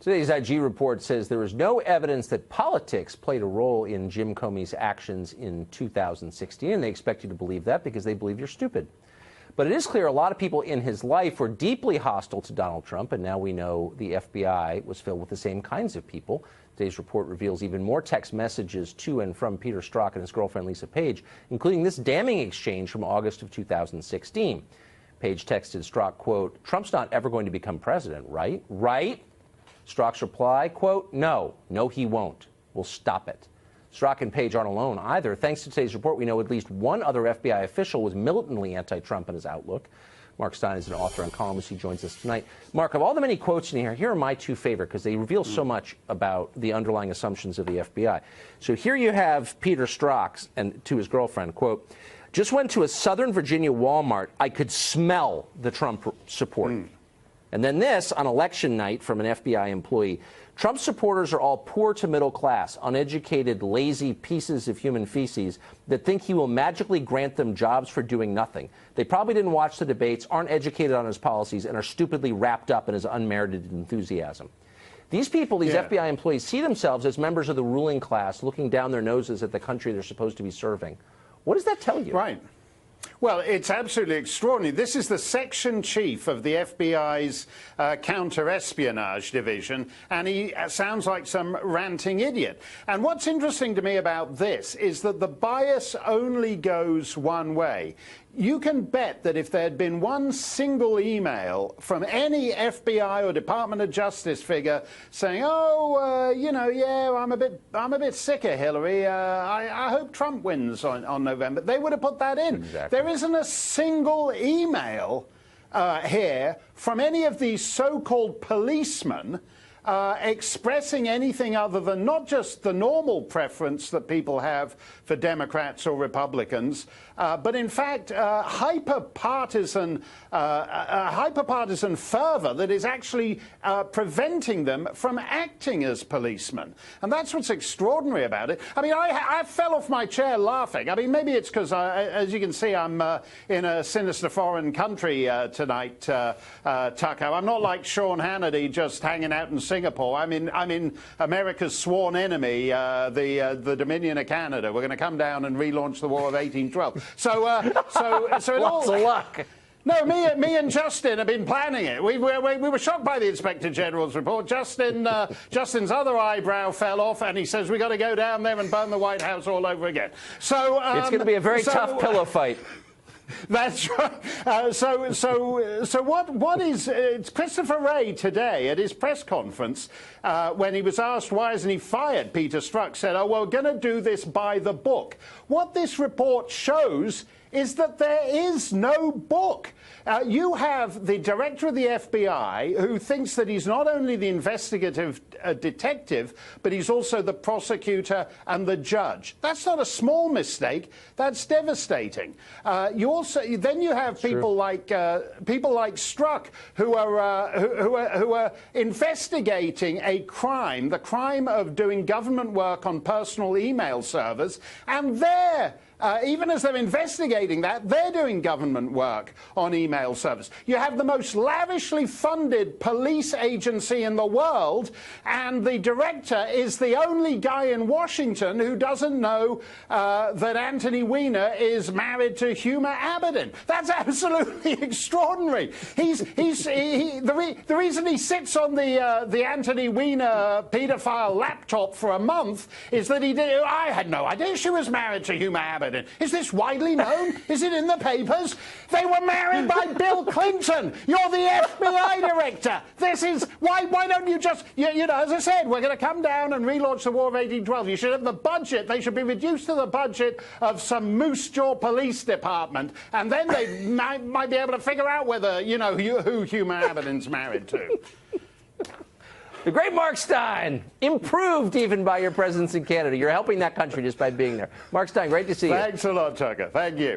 Today's IG report says there is no evidence that politics played a role in Jim Comey's actions in 2016, and they expect you to believe that because they believe you're stupid. But it is clear a lot of people in his life were deeply hostile to Donald Trump, and now we know the FBI was filled with the same kinds of people. Today's report reveals even more text messages to and from Peter Strzok and his girlfriend Lisa Page, including this damning exchange from August of 2016. Page texted Strzok, quote, "Trump's not ever going to become president, right? Right?" Strzok's reply, quote, no, he won't. We'll stop it." Strzok and Page aren't alone either. Thanks to today's report, we know at least one other FBI official was militantly anti-Trump in his outlook. Mark Stein is an author and columnist. He joins us tonight. Mark, of all the many quotes in here are my two favorite because they reveal so much about the underlying assumptions of the FBI. So here you have Peter Strzok and to his girlfriend, quote, "Just went to a Southern Virginia Walmart. I could smell the Trump support." And then this on election night from an FBI employee. "Trump supporters are all poor to middle class, uneducated, lazy pieces of human feces that think he will magically grant them jobs for doing nothing. They probably didn't watch the debates, aren't educated on his policies, and are stupidly wrapped up in his unmerited enthusiasm." These people, these FBI employees, see themselves as members of the ruling class looking down their noses at the country they're supposed to be serving. What does that tell you? Right. Well, it's absolutely extraordinary. This is the section chief of the FBI's counter-espionage division, and he sounds like some ranting idiot. And what's interesting to me about this is that the bias only goes one way. You can bet that if there had been one single email from any FBI or Department of Justice figure saying, I'm a bit sick of Hillary. I hope Trump wins on November, they would have put that in. Exactly. There isn't a single email here from any of these so-called policemen expressing anything other than not just the normal preference that people have for Democrats or Republicans, but in fact hyper-partisan fervor that is actually preventing them from acting as policemen. And that's what's extraordinary about it. I mean, I fell off my chair laughing. I mean, maybe it's because, as you can see, I'm in a sinister foreign country tonight, Tucker. I'm not like Sean Hannity just hanging out in Singapore. I'm in America's sworn enemy, the Dominion of Canada. We're going to come down and relaunch the War of 1812. So Lots of luck. No, me and Justin have been planning it. We were shocked by the Inspector General's report. Justin's other eyebrow fell off, and he says we got to go down there and burn the White House all over again. So it's going to be a very tough pillow fight. That's right. So what is it's Christopher Wray today at his press conference when he was asked why hasn't he fired Peter Strzok, said, "Oh, well, we're going to do this by the book." What this report shows is that there is no book. You have the director of the FBI who thinks that he's not only the investigative detective, but he's also the prosecutor and the judge. That's not a small mistake. That's devastating. Then you have people like Strzok who are investigating a crime, the crime of doing government work on personal email servers, and even as they're investigating that, they're doing government work on email servers. You have the most lavishly funded police agency in the world, and the director is the only guy in Washington who doesn't know that Anthony Weiner is married to Huma Abedin. That's absolutely extraordinary. The reason he sits on the Anthony Weiner pedophile laptop for a month is that I had no idea she was married to Huma Abedin. Is this widely known? Is it in the papers? They were married by Bill Clinton. You're the FBI director. This is why don't you just as I said, we're going to come down and relaunch the War of 1812. You should have the budget. They should be reduced to the budget of some Moose Jaw police department, and then they might be able to figure out whether who Huma Abedin's married to. The great Mark Stein, improved even by your presence in Canada. You're helping that country just by being there. Mark Stein, great to see you. Thanks a lot, Tucker. Thank you.